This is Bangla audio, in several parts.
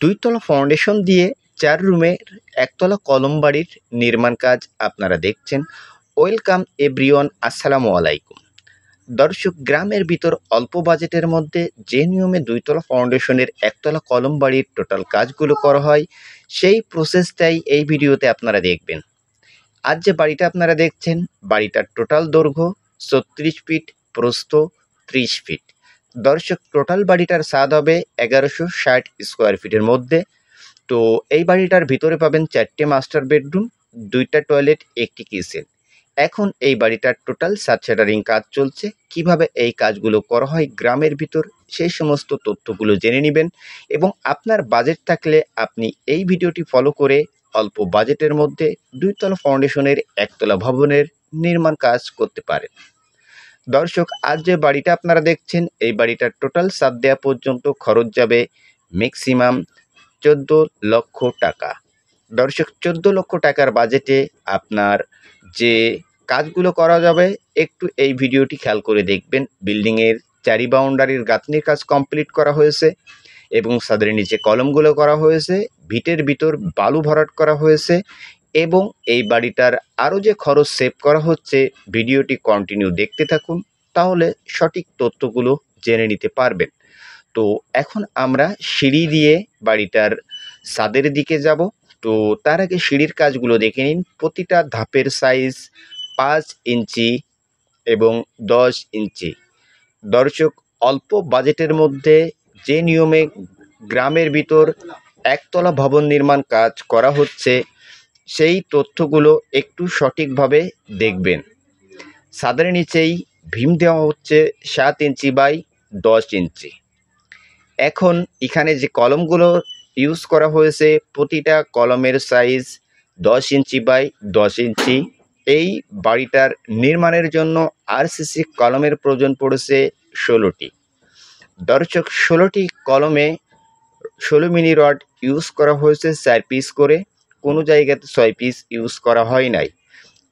দুইতলা ফাউন্ডেশন দিয়ে 4 রুমের একতলা কলম বাড়ির নির্মাণ কাজ আপনারা দেখছেন। ওয়েলকাম এভরিওয়ান, আসসালামু আলাইকুম। দর্শক, গ্রামের ভিতর অল্প বাজেটের মধ্যে যে নিয়মে দুইতলা ফাউন্ডেশনের একতলা কলম বাড়ির টোটাল কাজগুলো করা হয়, সেই প্রসেসটাই এই ভিডিওতে আপনারা দেখবেন। আজ যে বাড়িটা আপনারা দেখছেন, বাড়িটার টোটাল দৈর্ঘ্য 36 ফিট, প্রস্থ 30 ফিট। দর্শক, টোটাল বাড়িটার ছাদ হবে 1160 স্কোয়ার ফিটের মধ্যে। তো এই বাড়িটার ভিতরে পাবেন 4টে মাস্টার বেডরুম, 2টা টয়লেট, 1টি কিচেন। এখন এই বাড়িটার টোটাল ছাদ শাটারিং কাজ চলছে। কিভাবে এই কাজগুলো করা হয় গ্রামের ভিতর, সেই সমস্ত তথ্যগুলো জেনে নেবেন এবং আপনার বাজেট থাকলে আপনি এই ভিডিওটি ফলো করে অল্প বাজেটের মধ্যে দুইতলা ফাউন্ডেশনের একতলা ভবনের নির্মাণ কাজ করতে পারেন। দর্শক, আজ যে বাড়িটা আপনারা দেখছেন, এই বাড়িটার টোটাল ছাদ দেওয়া পর্যন্ত খরচ যাবে ম্যাক্সিমাম 14 লক্ষ টাকা। দর্শক, 14 লক্ষ টাকার বাজেটে আপনার যে কাজগুলো করা যাবে, একটু এই ভিডিওটি খেয়াল করে দেখবেন। বিল্ডিংয়ের চারি বাউন্ডারির গাঁথনির কাজ কমপ্লিট করা হয়েছে এবং ছাদের নিচে কলমগুলো করা হয়েছে, ভিটের ভিতর বালু ভরাট করা হয়েছে এবং এই বাড়িটার আরও যে খরচ সেভ করা হচ্ছে, ভিডিওটি কন্টিনিউ দেখতে থাকুন, তাহলে সঠিক তথ্যগুলো জেনে নিতে পারবেন। তো এখন আমরা সিঁড়ি দিয়ে বাড়িটার ছাদের দিকে যাব। তো তার আগে সিঁড়ির কাজগুলো দেখে নিন। প্রতিটা ধাপের সাইজ 5 ইঞ্চি এবং 10 ইঞ্চি। দর্শক, অল্প বাজেটের মধ্যে যে নিয়মে গ্রামের ভিতর একতলা ভবন নির্মাণ কাজ করা হচ্ছে, সেই তথ্যগুলো একটু সঠিকভাবে দেখবেন। ছাদের নিচেই ভীম দেওয়া হচ্ছে 7 ইঞ্চি বাই 10 ইঞ্চি। এখন এখানে যে কলমগুলো ইউজ করা হয়েছে, প্রতিটা কলমের সাইজ 10 ইঞ্চি বাই 10 ইঞ্চি। এই বাড়িটার নির্মাণের জন্য আরসিসি কলমের প্রয়োজন পড়েছে 16টি। দর্শক, 16টি কলমে 16 মিলি রড ইউজ করা হয়েছে 4 পিস করে, কোনো জায়গাতে 6 পিস ইউজ করা হয় নাই।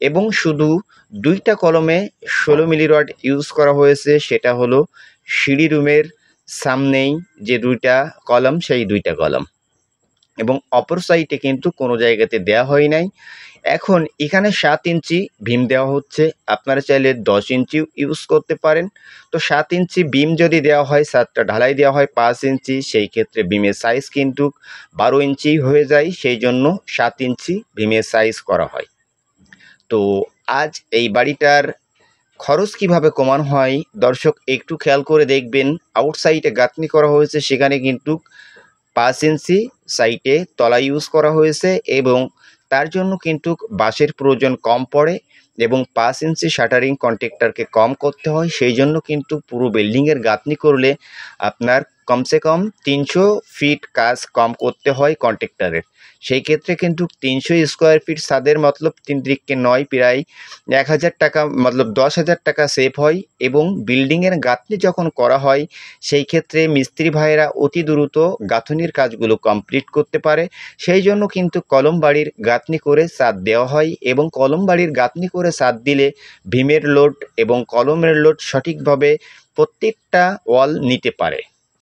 এবং শুধু 2টা কলমে 16 মিলি রড ইউজ করা হয়েছে, সেটা হলো সিঁড়ি রুমের সামনেই যে 2টা কলম, সেই 2টা কলম, এবং অপর সাইডে কিন্তু কোনো জায়গাতে দেওয়া হয় নাই। এখন এখানে 7 ইঞ্চি বিম দেওয়া হচ্ছে, আপনারা চাইলে 10 ইঞ্চি ইউজ করতে পারেন। তো 7 ইঞ্চি বিম যদি দেওয়া হয়, ছাদটা ঢালাই দেওয়া হয় 5 ইঞ্চি, সেই ক্ষেত্রে বিমের সাইজ কিন্তু 12 ইঞ্চি হয়ে যায়, সেই জন্য 7 ইঞ্চি বিমের সাইজ করা হয়। তো আজ এই বাড়িটার খরচ কিভাবে কমানো হয়, দর্শক একটু খেয়াল করে দেখবেন। আউটসাইডে গাঁথনি করা হয়েছে, সেখানে কিন্তু 5 ইঞ্চি সাইটে তলা ইউজ করা হয়েছে এবং তার জন্য কিন্তু বাঁশের প্রয়োজন কম পড়ে এবং 5 ইঞ্চি শাটারিং কন্ট্রাক্টরকে কম করতে হয়, সেই জন্য কিন্তু পুরো বিল্ডিংয়ের গাঁথনি করলে আপনার কমসে কম 300 ফিট কাজ কম করতে হয় কন্ট্রাক্টরের। সেই ক্ষেত্রে কিন্তু 300 স্কোয়ার ফিট ছাদের মতলব 3 × 9 প্রায় 1000 টাকা, মতলব 10,000 টাকা সেভ হয়। এবং বিল্ডিংয়ের গাঁথনি যখন করা হয়, সেই ক্ষেত্রে মিস্ত্রি ভাইয়েরা অতি দ্রুত গাঁথনির কাজগুলো কমপ্লিট করতে পারে, সেই জন্য কিন্তু কলম বাড়ির গাঁথনি করে ছাদ দেওয়া হয় এবং কলম বাড়ির গাঁথনি করে ছাদ দিলে ভীমের লোড এবং কলমের লোড সঠিকভাবে প্রত্যেকটা ওয়াল নিতে পারে।